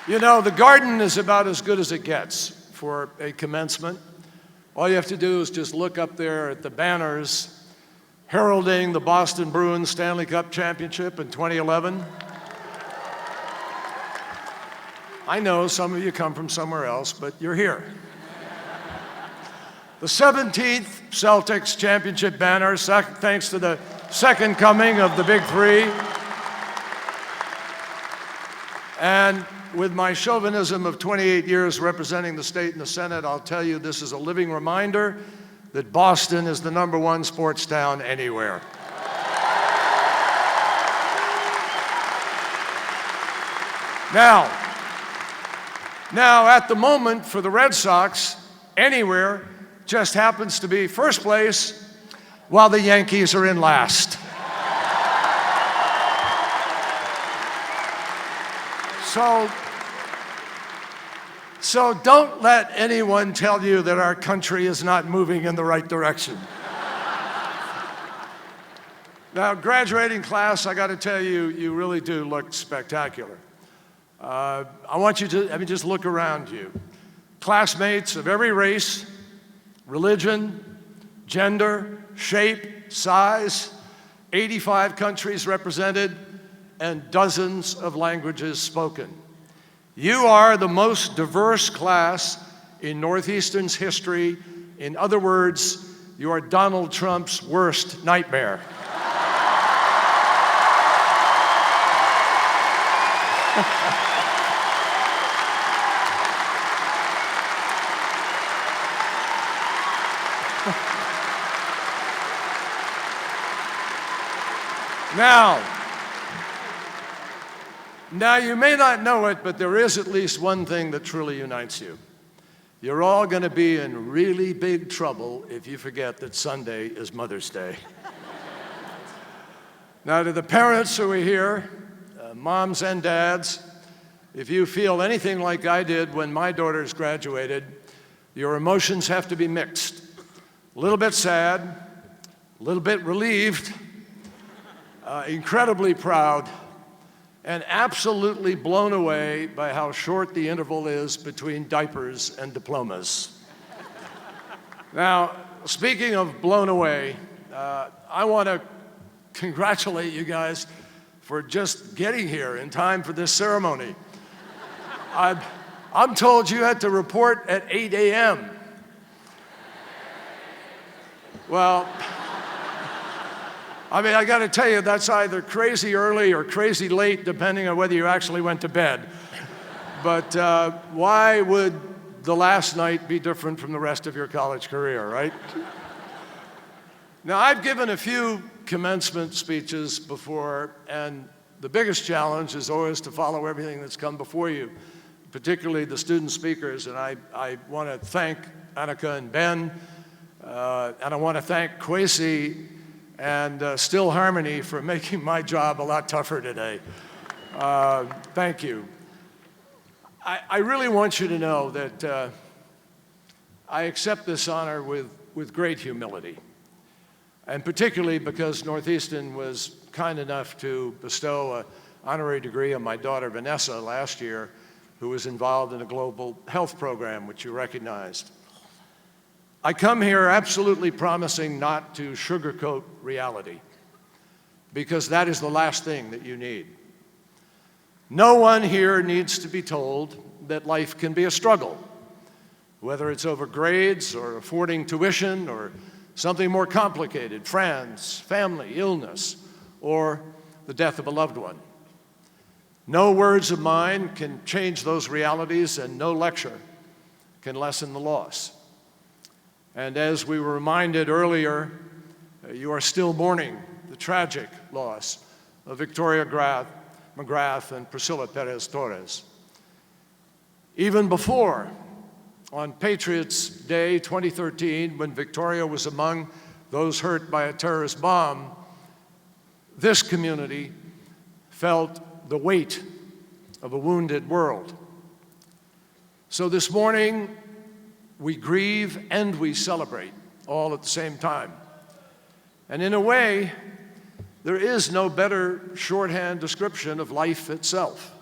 You know, the Garden is about as good as it gets for a commencement. All you have to do is just look up there at the banners heralding the Boston Bruins Stanley Cup Championship in 2011. I know some of you come from somewhere else, but you're here. The 17th Celtics championship banner, thanks to the second coming of the Big Three. And with my chauvinism of 28 years representing the state in the Senate, I'll tell you this is a living reminder that Boston is the #1 sports town anywhere. Now, at the moment for the Red Sox, anywhere just happens to be first place while the Yankees are in last. So don't let anyone tell you that our country is not moving in the right direction. Now, graduating class, I got to tell you, you really do look spectacular. I want you to, just look around you. Classmates of every race, religion, gender, shape, size, 85 countries represented, and dozens of languages spoken. You are the most diverse class in Northeastern's history. In other words, you are Donald Trump's worst nightmare. Now, you may not know it, but there is at least one thing that truly unites you. You're all going to be in really big trouble if you forget that Sunday is Mother's Day. Now, to the parents who are here, moms and dads, if you feel anything like I did when my daughters graduated, your emotions have to be mixed. A little bit sad, a little bit relieved, incredibly proud, and absolutely blown away by how short the interval is between diapers and diplomas. Now, speaking of blown away, I want to congratulate you guys for just getting here in time for this ceremony. I'm told you had to report at 8 a.m. Well, I got to tell you, that's either crazy early or crazy late, depending on whether you actually went to bed. But why would the last night be different from the rest of your college career, right? Now, I've given a few commencement speeches before, and the biggest challenge is always to follow everything that's come before you, particularly the student speakers. And I want to thank Annika and Ben, and I want to thank Kwesi and Still Harmony for making my job a lot tougher today. Thank you. I really want you to know that I accept this honor with great humility, and particularly because Northeastern was kind enough to bestow an honorary degree on my daughter Vanessa last year, who was involved in a global health program, which you recognized. I come here absolutely promising not to sugarcoat reality, because that is the last thing that you need. No one here needs to be told that life can be a struggle, whether it's over grades or affording tuition or something more complicated, friends, family, illness, or the death of a loved one. No words of mine can change those realities, and no lecture can lessen the loss. And as we were reminded earlier, you are still mourning the tragic loss of Victoria McGrath and Priscilla Perez Torres. Even before, on Patriots Day 2013, when Victoria was among those hurt by a terrorist bomb, this community felt the weight of a wounded world. So this morning, we grieve and we celebrate all at the same time. And in a way, there is no better shorthand description of life itself.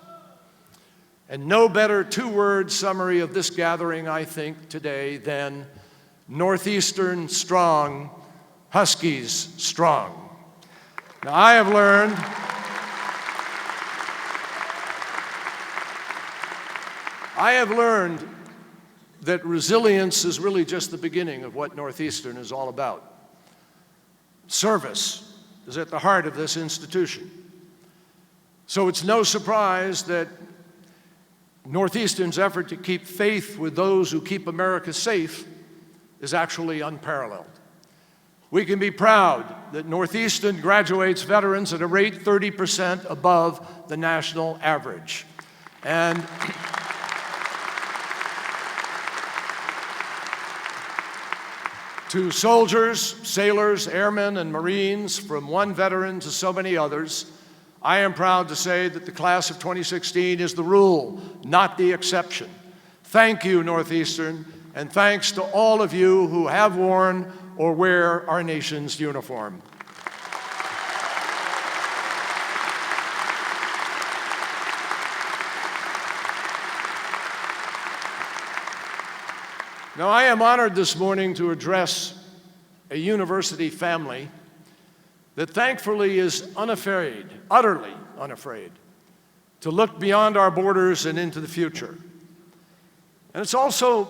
And no better two-word summary of this gathering, I think, today than Northeastern strong, Huskies strong. Now, I have learned that resilience is really just the beginning of what Northeastern is all about. Service is at the heart of this institution. So it's no surprise that Northeastern's effort to keep faith with those who keep America safe is actually unparalleled. We can be proud that Northeastern graduates veterans at a rate 30% above the national average. And to soldiers, sailors, airmen, and Marines, from one veteran to so many others, I am proud to say that the class of 2016 is the rule, not the exception. Thank you, Northeastern, and thanks to all of you who have worn or wear our nation's uniform. Now, I am honored this morning to address a university family that thankfully is unafraid, utterly unafraid, to look beyond our borders and into the future. And it's also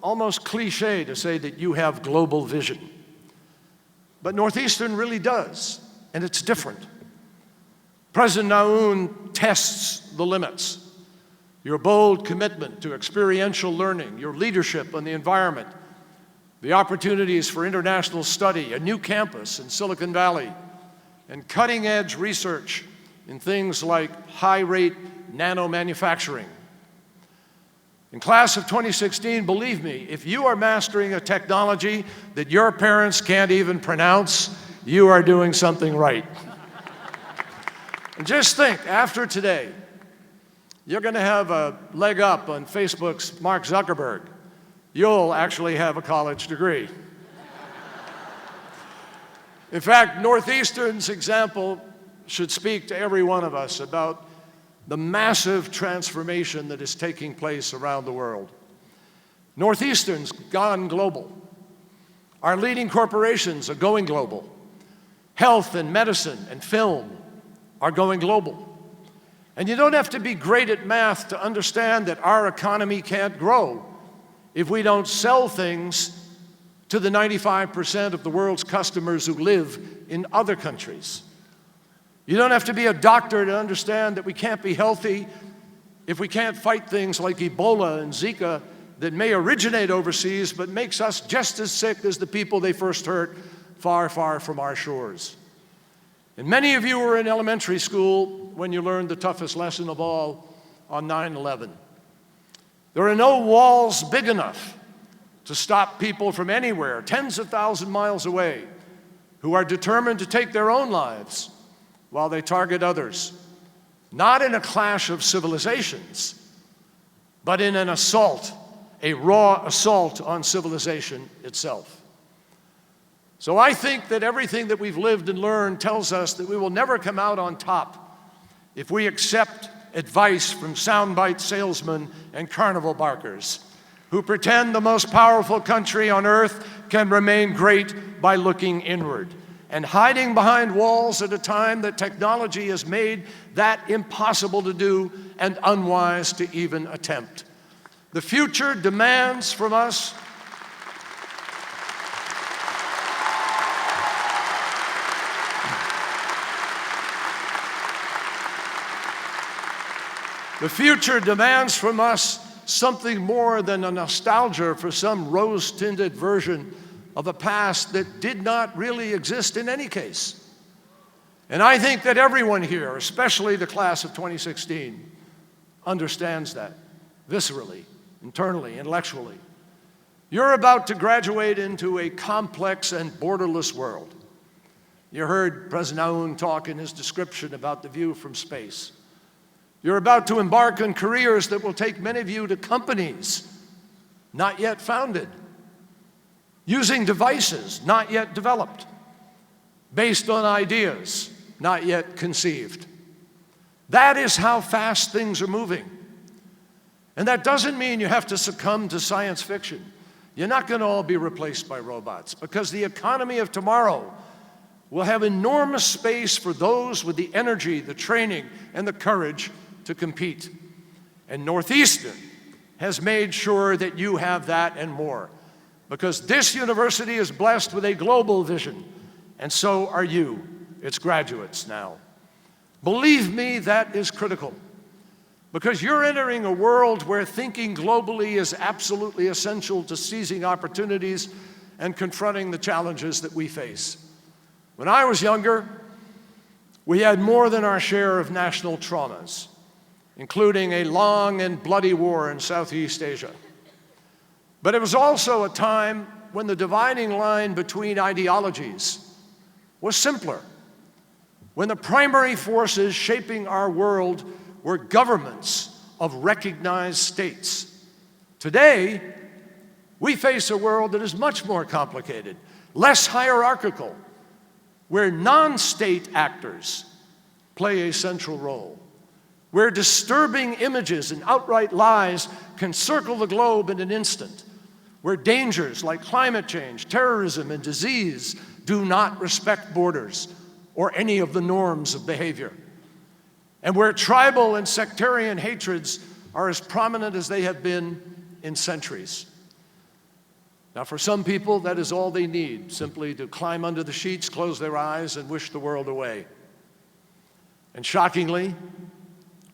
almost cliche to say that you have global vision. But Northeastern really does, and it's different. President Naun tests the limits. Your bold commitment to experiential learning, your leadership on the environment, the opportunities for international study, a new campus in Silicon Valley, and cutting-edge research in things like high-rate nano-manufacturing. In class of 2016, believe me, if you are mastering a technology that your parents can't even pronounce, you are doing something right. And just think, after today, you're going to have a leg up on Facebook's Mark Zuckerberg. You'll actually have a college degree. In fact, Northeastern's example should speak to every one of us about the massive transformation that is taking place around the world. Northeastern's gone global. Our leading corporations are going global. Health and medicine and film are going global. And you don't have to be great at math to understand that our economy can't grow if we don't sell things to the 95% of the world's customers who live in other countries. You don't have to be a doctor to understand that we can't be healthy if we can't fight things like Ebola and Zika that may originate overseas but makes us just as sick as the people they first hurt far, far from our shores. And many of you were in elementary school when you learned the toughest lesson of all on 9/11. There are no walls big enough to stop people from anywhere, tens of thousands of miles away, who are determined to take their own lives while they target others, not in a clash of civilizations, but in an assault, a raw assault on civilization itself. So I think that everything that we've lived and learned tells us that we will never come out on top if we accept advice from soundbite salesmen and carnival barkers who pretend the most powerful country on earth can remain great by looking inward and hiding behind walls at a time that technology has made that impossible to do and unwise to even attempt. The future demands from us something more than a nostalgia for some rose-tinted version of a past that did not really exist in any case. And I think that everyone here, especially the class of 2016, understands that viscerally, internally, intellectually. You're about to graduate into a complex and borderless world. You heard President Aoun talk in his description about the view from space. You're about to embark on careers that will take many of you to companies not yet founded, using devices not yet developed, based on ideas not yet conceived. That is how fast things are moving. And that doesn't mean you have to succumb to science fiction. You're not going to all be replaced by robots, because the economy of tomorrow will have enormous space for those with the energy, the training, and the courage to compete. And Northeastern has made sure that you have that and more, because this university is blessed with a global vision, and so are you, its graduates now. Believe me, that is critical, because you're entering a world where thinking globally is absolutely essential to seizing opportunities and confronting the challenges that we face. When I was younger, we had more than our share of national traumas, including a long and bloody war in Southeast Asia. But it was also a time when the dividing line between ideologies was simpler, when the primary forces shaping our world were governments of recognized states. Today, we face a world that is much more complicated, less hierarchical, where non-state actors play a central role, where disturbing images and outright lies can circle the globe in an instant, where dangers like climate change, terrorism, and disease do not respect borders or any of the norms of behavior, and where tribal and sectarian hatreds are as prominent as they have been in centuries. Now, for some people, that is all they need, simply to climb under the sheets, close their eyes, and wish the world away. And shockingly,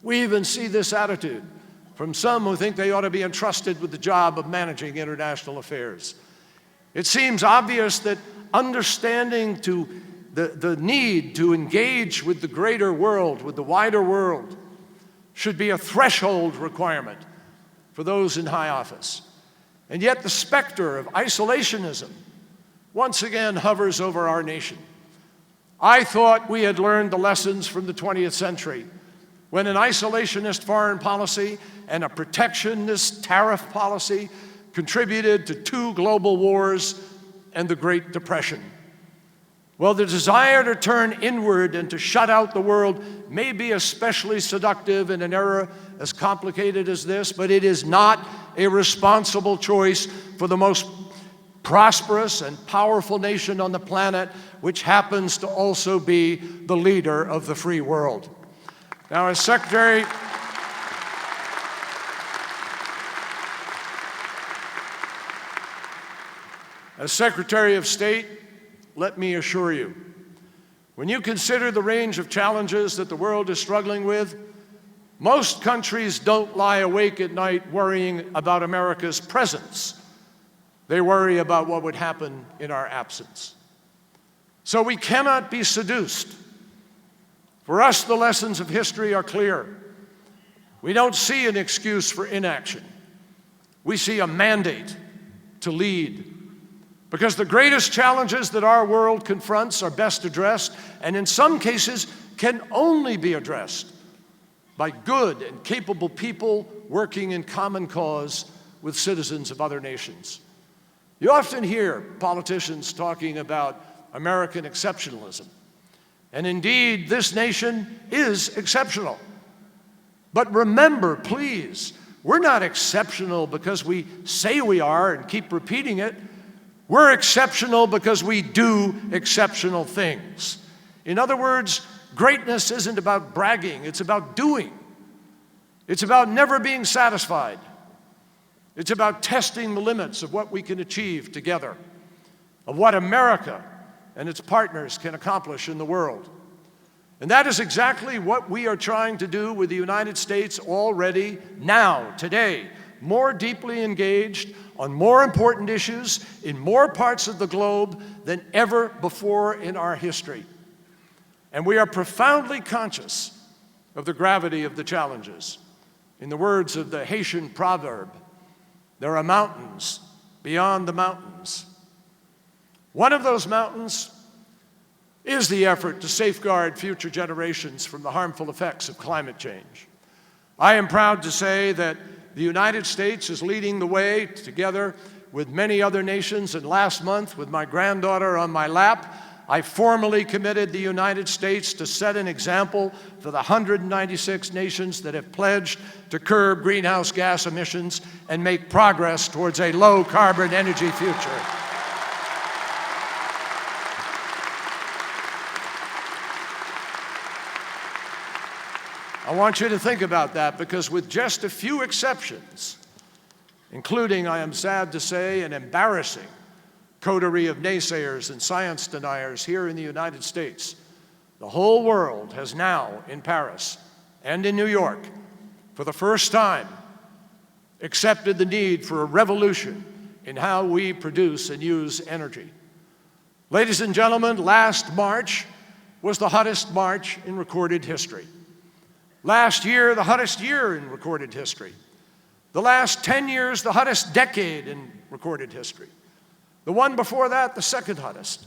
we even see this attitude from some who think they ought to be entrusted with the job of managing international affairs. It seems obvious that understanding the need to engage with the greater world, with the wider world, should be a threshold requirement for those in high office. And yet the specter of isolationism once again hovers over our nation. I thought we had learned the lessons from the 20th century, when an isolationist foreign policy and a protectionist tariff policy contributed to 2 global wars and the Great Depression. Well, the desire to turn inward and to shut out the world may be especially seductive in an era as complicated as this, but it is not a responsible choice for the most prosperous and powerful nation on the planet, which happens to also be the leader of the free world. Now, as Secretary of State, let me assure you, when you consider the range of challenges that the world is struggling with, most countries don't lie awake at night worrying about America's presence. They worry about what would happen in our absence. So we cannot be seduced. For us, the lessons of history are clear. We don't see an excuse for inaction. We see a mandate to lead. Because the greatest challenges that our world confronts are best addressed, and in some cases can only be addressed by good and capable people working in common cause with citizens of other nations. You often hear politicians talking about American exceptionalism. And indeed, this nation is exceptional. But remember, please, we're not exceptional because we say we are and keep repeating it. We're exceptional because we do exceptional things. In other words, greatness isn't about bragging, it's about doing. It's about never being satisfied. It's about testing the limits of what we can achieve together, of what America and its partners can accomplish in the world. And that is exactly what we are trying to do with the United States already now, today, more deeply engaged on more important issues in more parts of the globe than ever before in our history. And we are profoundly conscious of the gravity of the challenges. In the words of the Haitian proverb, there are mountains beyond the mountains. One of those mountains is the effort to safeguard future generations from the harmful effects of climate change. I am proud to say that the United States is leading the way together with many other nations, and last month, with my granddaughter on my lap, I formally committed the United States to set an example for the 196 nations that have pledged to curb greenhouse gas emissions and make progress towards a low-carbon energy future. I want you to think about that, because with just a few exceptions, including, I am sad to say, an embarrassing coterie of naysayers and science deniers here in the United States, the whole world has now, in Paris and in New York, for the first time, accepted the need for a revolution in how we produce and use energy. Ladies and gentlemen, last March was the hottest March in recorded history. Last year, the hottest year in recorded history. The last 10 years, the hottest decade in recorded history. The one before that, the second hottest.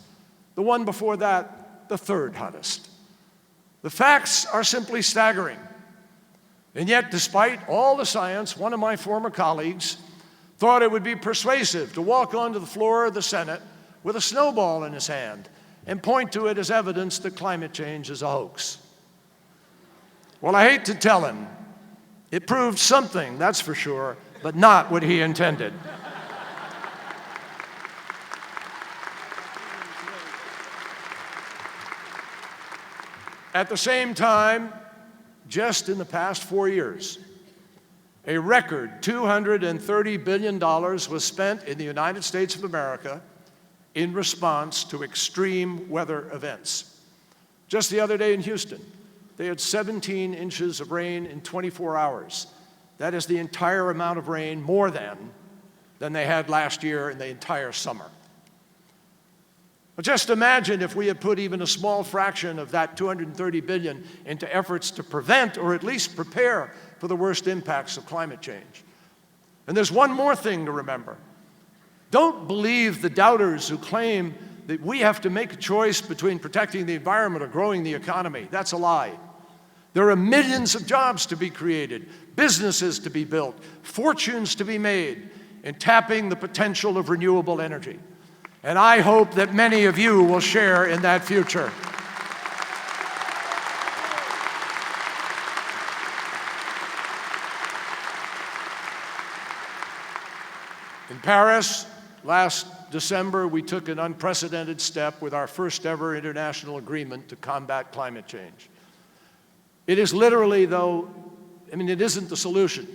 The one before that, the third hottest. The facts are simply staggering. And yet, despite all the science, one of my former colleagues thought it would be persuasive to walk onto the floor of the Senate with a snowball in his hand and point to it as evidence that climate change is a hoax. Well, I hate to tell him, it proved something, that's for sure, but not what he intended. At the same time, just in the past 4 years, a record $230 billion was spent in the United States of America in response to extreme weather events. Just the other day in Houston, they had 17 inches of rain in 24 hours. That is the entire amount of rain, more than they had last year in the entire summer. But just imagine if we had put even a small fraction of that $230 billion into efforts to prevent or at least prepare for the worst impacts of climate change. And there's one more thing to remember. Don't believe the doubters who claim that we have to make a choice between protecting the environment or growing the economy. That's a lie. There are millions of jobs to be created, businesses to be built, fortunes to be made in tapping the potential of renewable energy. And I hope that many of you will share in that future. In Paris, last December, we took an unprecedented step with our first ever international agreement to combat climate change. It is literally, though, it isn't the solution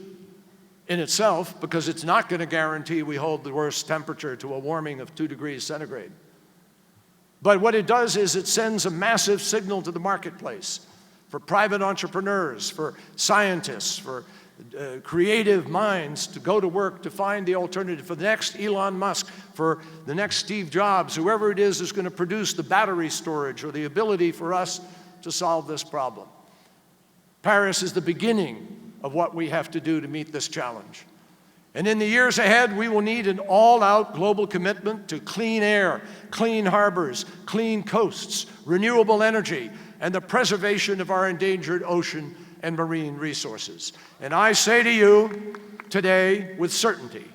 in itself, because it's not going to guarantee we hold the worst temperature to a warming of 2 degrees centigrade. But what it does is it sends a massive signal to the marketplace for private entrepreneurs, for scientists, for creative minds to go to work to find the alternative, for the next Elon Musk, for the next Steve Jobs, whoever it is who's going to produce the battery storage or the ability for us to solve this problem. Paris is the beginning of what we have to do to meet this challenge. And in the years ahead, we will need an all-out global commitment to clean air, clean harbors, clean coasts, renewable energy, and the preservation of our endangered ocean and marine resources. And I say to you today with certainty,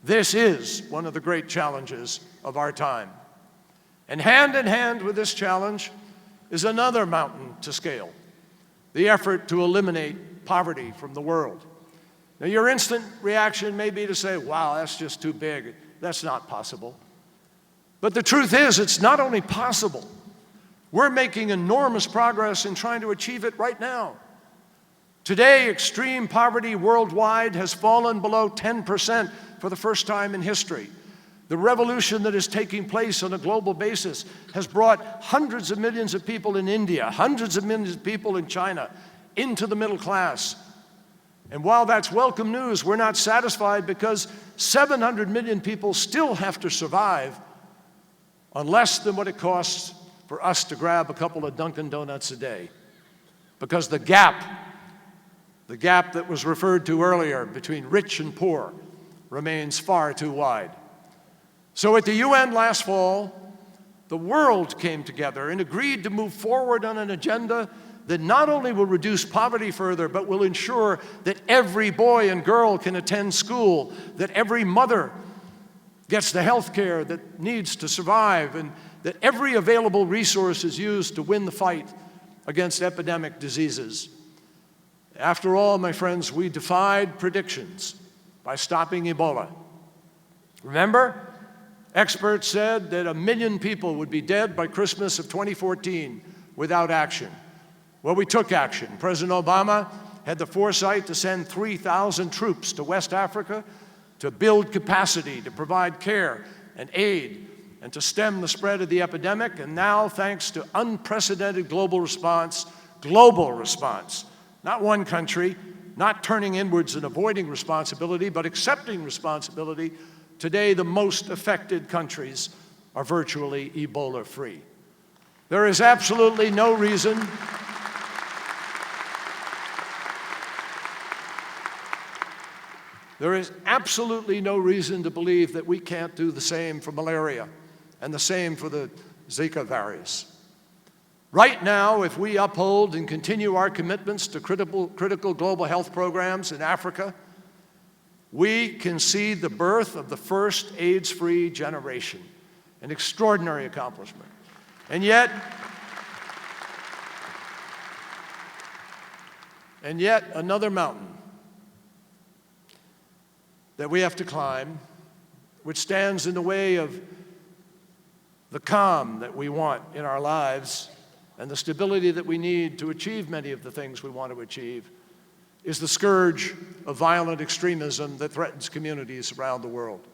this is one of the great challenges of our time. And hand in hand with this challenge is another mountain to scale, the effort to eliminate poverty from the world. Now, your instant reaction may be to say, wow, that's just too big. That's not possible. But the truth is, it's not only possible, we're making enormous progress in trying to achieve it right now. Today, extreme poverty worldwide has fallen below 10% for the first time in history. The revolution that is taking place on a global basis has brought hundreds of millions of people in India, hundreds of millions of people in China into the middle class. And while that's welcome news, we're not satisfied, because 700 million people still have to survive on less than what it costs for us to grab a couple of Dunkin' Donuts a day. Because the gap that was referred to earlier between rich and poor remains far too wide. So at the UN last fall, the world came together and agreed to move forward on an agenda that not only will reduce poverty further, but will ensure that every boy and girl can attend school, that every mother gets the health care that needs to survive, and that every available resource is used to win the fight against epidemic diseases. After all, my friends, we defied predictions by stopping Ebola. Remember, experts said that 1 million people would be dead by Christmas of 2014 without action. Well, we took action. President Obama had the foresight to send 3,000 troops to West Africa to build capacity, to provide care and aid, and to stem the spread of the epidemic. And now, thanks to unprecedented global response, not one country, not turning inwards and avoiding responsibility, but accepting responsibility, today the most affected countries are virtually Ebola-free. There is absolutely no reason to believe that we can't do the same for malaria and the same for the Zika virus. Right now, if we uphold and continue our commitments to critical global health programs in Africa, we can see the birth of the first AIDS-free generation, an extraordinary accomplishment. And yet another mountain that we have to climb, which stands in the way of the calm that we want in our lives and the stability that we need to achieve many of the things we want to achieve, is the scourge of violent extremism that threatens communities around the world.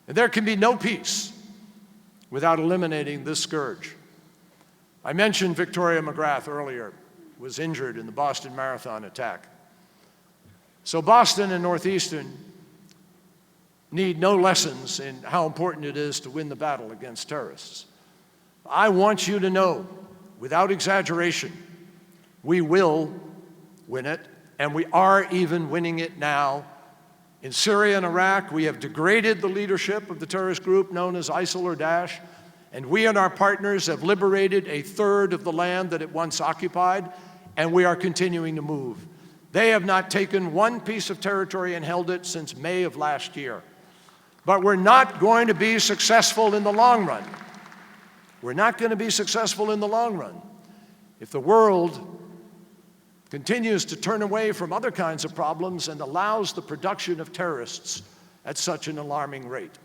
And there can be no peace without eliminating this scourge. I mentioned Victoria McGrath earlier, was injured in the Boston Marathon attack. So Boston and Northeastern need no lessons in how important it is to win the battle against terrorists. I want you to know, without exaggeration, we will win it, and we are even winning it now. In Syria and Iraq, we have degraded the leadership of the terrorist group known as ISIL or Daesh, and we and our partners have liberated 1/3 of the land that it once occupied, and we are continuing to move. They have not taken one piece of territory and held it since May of last year. But we're not going to be successful in the long run. We're not going to be successful in the long run if the world continues to turn away from other kinds of problems and allows the production of terrorists at such an alarming rate.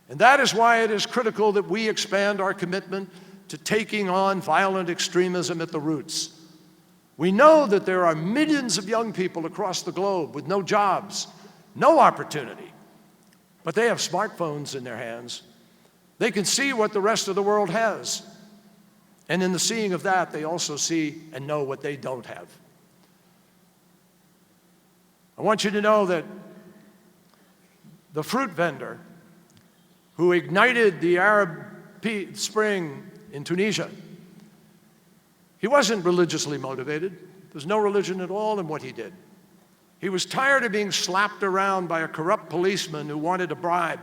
And that is why it is critical that we expand our commitment to taking on violent extremism at the roots. We know that there are millions of young people across the globe with no jobs, no opportunity, but they have smartphones in their hands. They can see what the rest of the world has. And in the seeing of that, they also see and know what they don't have. I want you to know that the fruit vendor who ignited the Arab Spring in Tunisia, he wasn't religiously motivated. There's no religion at all in what he did. He was tired of being slapped around by a corrupt policeman who wanted a bribe.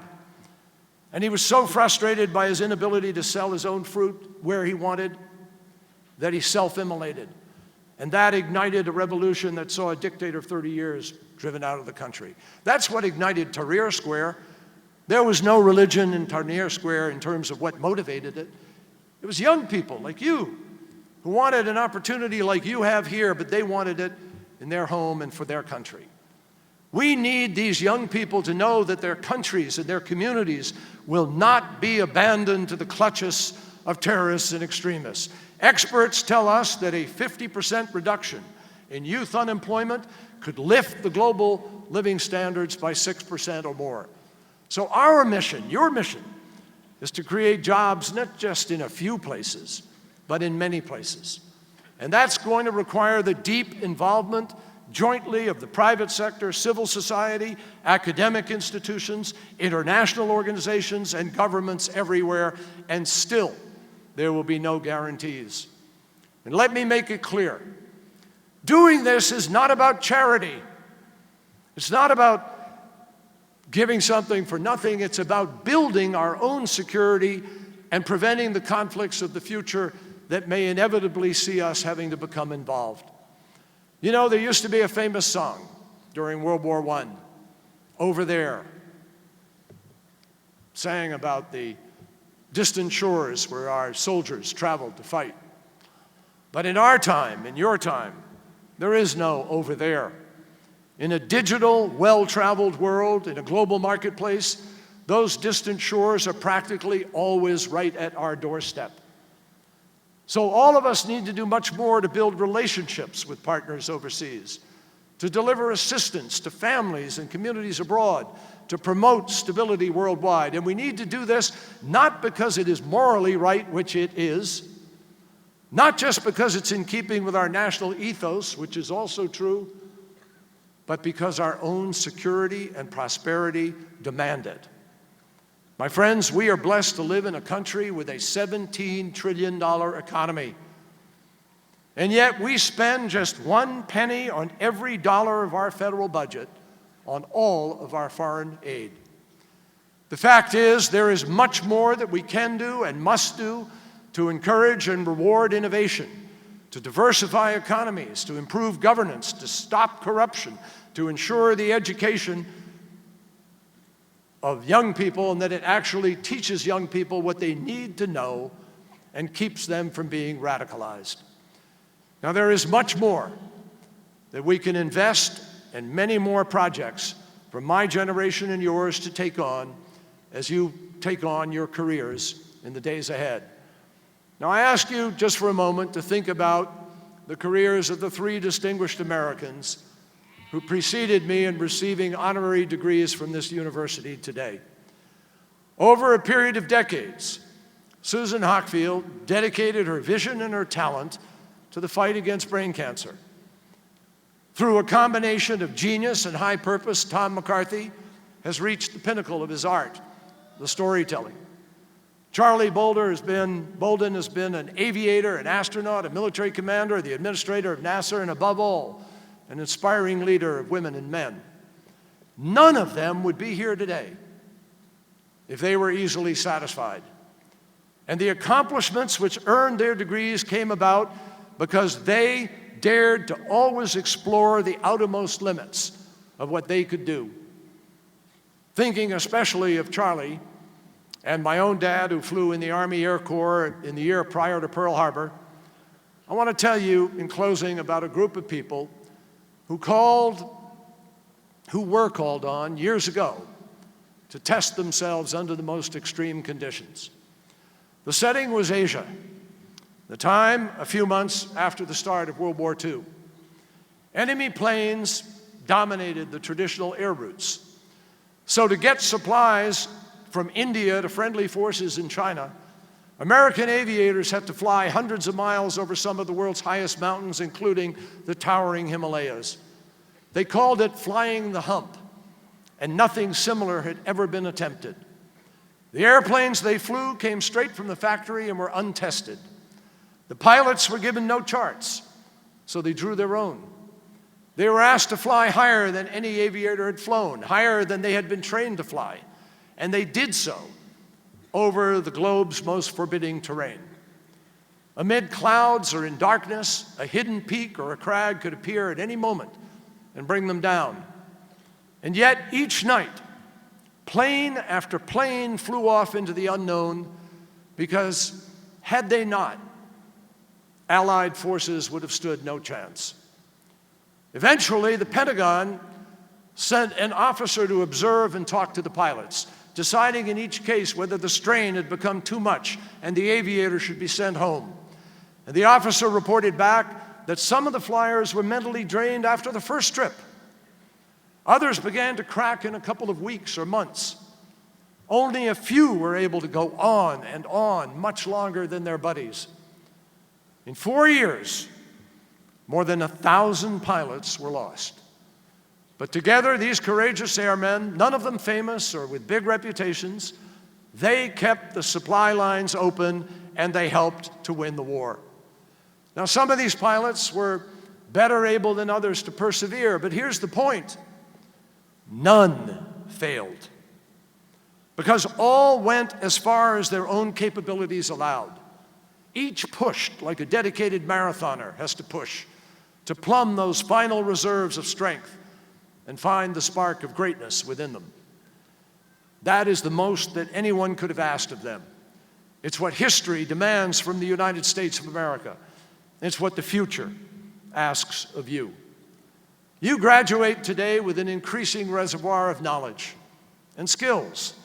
And he was so frustrated by his inability to sell his own fruit where he wanted that he self-immolated. And that ignited a revolution that saw a dictator of 30 years driven out of the country. That's what ignited Tahrir Square. There was no religion in Tahrir Square in terms of what motivated it. It was young people like you who wanted an opportunity like you have here, but they wanted it in their home and for their country. We need these young people to know that their countries and their communities will not be abandoned to the clutches of terrorists and extremists. Experts tell us that a 50% reduction in youth unemployment could lift the global living standards by 6% or more. So our mission, your mission, is to create jobs not just in a few places, but in many places. And that's going to require the deep involvement jointly of the private sector, civil society, academic institutions, international organizations, and governments everywhere, and still there will be no guarantees. And let me make it clear, doing this is not about charity. It's not about giving something for nothing. It's about building our own security and preventing the conflicts of the future that may inevitably see us having to become involved. You know, there used to be a famous song during World War I, Over There, sang about the distant shores where our soldiers traveled to fight. But in our time, in your time, there is no over there. In a digital, well-traveled world, in a global marketplace, those distant shores are practically always right at our doorstep. So all of us need to do much more to build relationships with partners overseas, to deliver assistance to families and communities abroad, to promote stability worldwide. And we need to do this not because it is morally right, which it is, not just because it's in keeping with our national ethos, which is also true, but because our own security and prosperity demand it. My friends, we are blessed to live in a country with a $17 trillion economy. And yet we spend just 1 penny on every dollar of our federal budget on all of our foreign aid. The fact is, there is much more that we can do and must do to encourage and reward innovation, to diversify economies, to improve governance, to stop corruption, to ensure the education of young people, and that it actually teaches young people what they need to know and keeps them from being radicalized. Now, there is much more that we can invest and many more projects for my generation and yours to take on as you take on your careers in the days ahead. Now, I ask you just for a moment to think about the careers of the 3 distinguished Americans who preceded me in receiving honorary degrees from this university today. Over a period of decades, Susan Hockfield dedicated her vision and her talent to the fight against brain cancer. Through a combination of genius and high purpose, Tom McCarthy has reached the pinnacle of his art, the storytelling. Charlie Bolden has been an aviator, an astronaut, a military commander, the administrator of NASA, and above all, an inspiring leader of women and men. None of them would be here today if they were easily satisfied. And the accomplishments which earned their degrees came about because they dared to always explore the outermost limits of what they could do. Thinking especially of Charlie and my own dad, who flew in the Army Air Corps in the year prior to Pearl Harbor, I want to tell you in closing about a group of people who were called on years ago to test themselves under the most extreme conditions. The setting was Asia, the time a few months after the start of World War II. Enemy planes dominated the traditional air routes. So to get supplies from India to friendly forces in China, American aviators had to fly hundreds of miles over some of the world's highest mountains, including the towering Himalayas. They called it flying the hump, and nothing similar had ever been attempted. The airplanes they flew came straight from the factory and were untested. The pilots were given no charts, so they drew their own. They were asked to fly higher than any aviator had flown, higher than they had been trained to fly, and they did so over the globe's most forbidding terrain. Amid clouds or in darkness, a hidden peak or a crag could appear at any moment and bring them down. And yet, each night, plane after plane flew off into the unknown because, had they not, Allied forces would have stood no chance. Eventually, the Pentagon sent an officer to observe and talk to the pilots, deciding in each case whether the strain had become too much and the aviator should be sent home. And the officer reported back that some of the flyers were mentally drained after the first trip. Others began to crack in a couple of weeks or months. Only a few were able to go on and on much longer than their buddies. In 4 years, more than 1,000 pilots were lost. But together, these courageous airmen, none of them famous or with big reputations, they kept the supply lines open and they helped to win the war. Now, some of these pilots were better able than others to persevere, but here's the point. None failed, because all went as far as their own capabilities allowed. Each pushed like a dedicated marathoner has to push to plumb those final reserves of strength and find the spark of greatness within them. That is the most that anyone could have asked of them. It's what history demands from the United States of America. It's what the future asks of you. You graduate today with an increasing reservoir of knowledge and skills.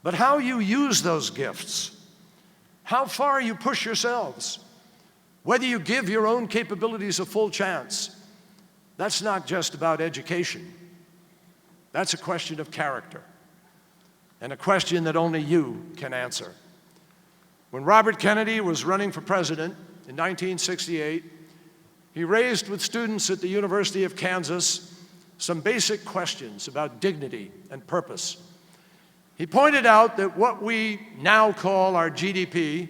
But how you use those gifts, how far you push yourselves, whether you give your own capabilities a full chance, that's not just about education. That's a question of character, and a question that only you can answer. When Robert Kennedy was running for president in 1968, he raised with students at the University of Kansas some basic questions about dignity and purpose. He pointed out that what we now call our GDP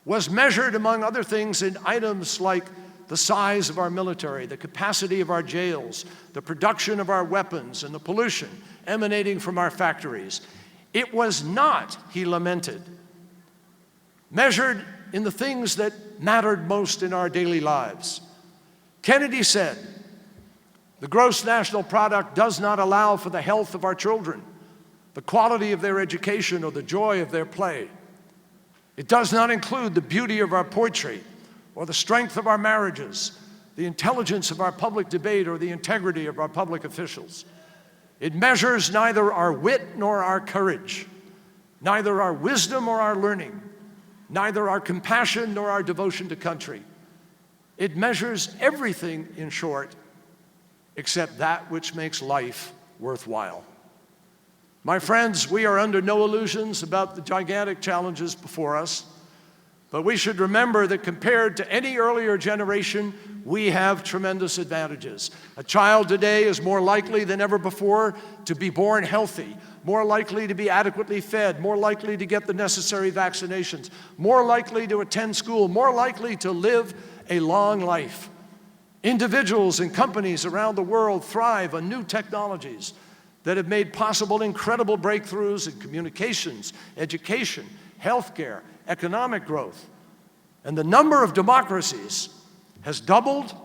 was measured, among other things, in items like the size of our military, the capacity of our jails, the production of our weapons, and the pollution emanating from our factories. It was not, he lamented, measured in the things that mattered most in our daily lives. Kennedy said, the gross national product does not allow for the health of our children, the quality of their education, or the joy of their play. It does not include the beauty of our poetry, or the strength of our marriages, the intelligence of our public debate, or the integrity of our public officials. It measures neither our wit nor our courage, neither our wisdom or our learning, neither our compassion nor our devotion to country. It measures everything, in short, except that which makes life worthwhile. My friends, we are under no illusions about the gigantic challenges before us, but we should remember that compared to any earlier generation, we have tremendous advantages. A child today is more likely than ever before to be born healthy, more likely to be adequately fed, more likely to get the necessary vaccinations, more likely to attend school, more likely to live a long life. Individuals and companies around the world thrive on new technologies that have made possible incredible breakthroughs in communications, education, healthcare, economic growth. And the number of democracies has doubled,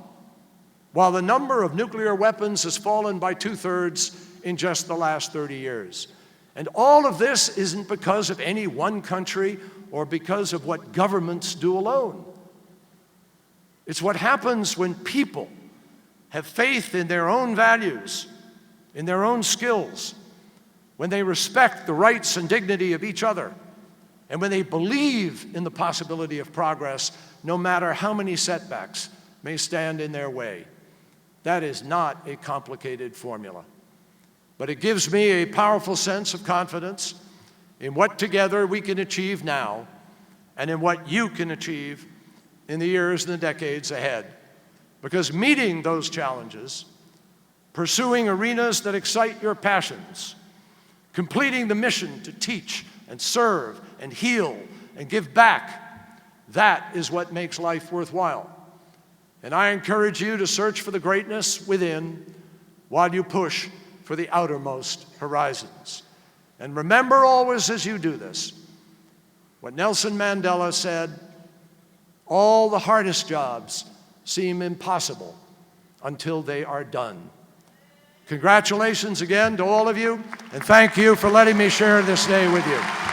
while the number of nuclear weapons has fallen by 2/3 in just the last 30 years. And all of this isn't because of any one country or because of what governments do alone. It's what happens when people have faith in their own values, in their own skills, when they respect the rights and dignity of each other, and when they believe in the possibility of progress, no matter how many setbacks may stand in their way. That is not a complicated formula. But it gives me a powerful sense of confidence in what together we can achieve now and in what you can achieve in the years and the decades ahead. Because meeting those challenges, pursuing arenas that excite your passions, completing the mission to teach and serve and heal and give back, that is what makes life worthwhile. And I encourage you to search for the greatness within while you push for the outermost horizons. And remember always as you do this, what Nelson Mandela said, all the hardest jobs seem impossible until they are done. Congratulations again to all of you, and thank you for letting me share this day with you.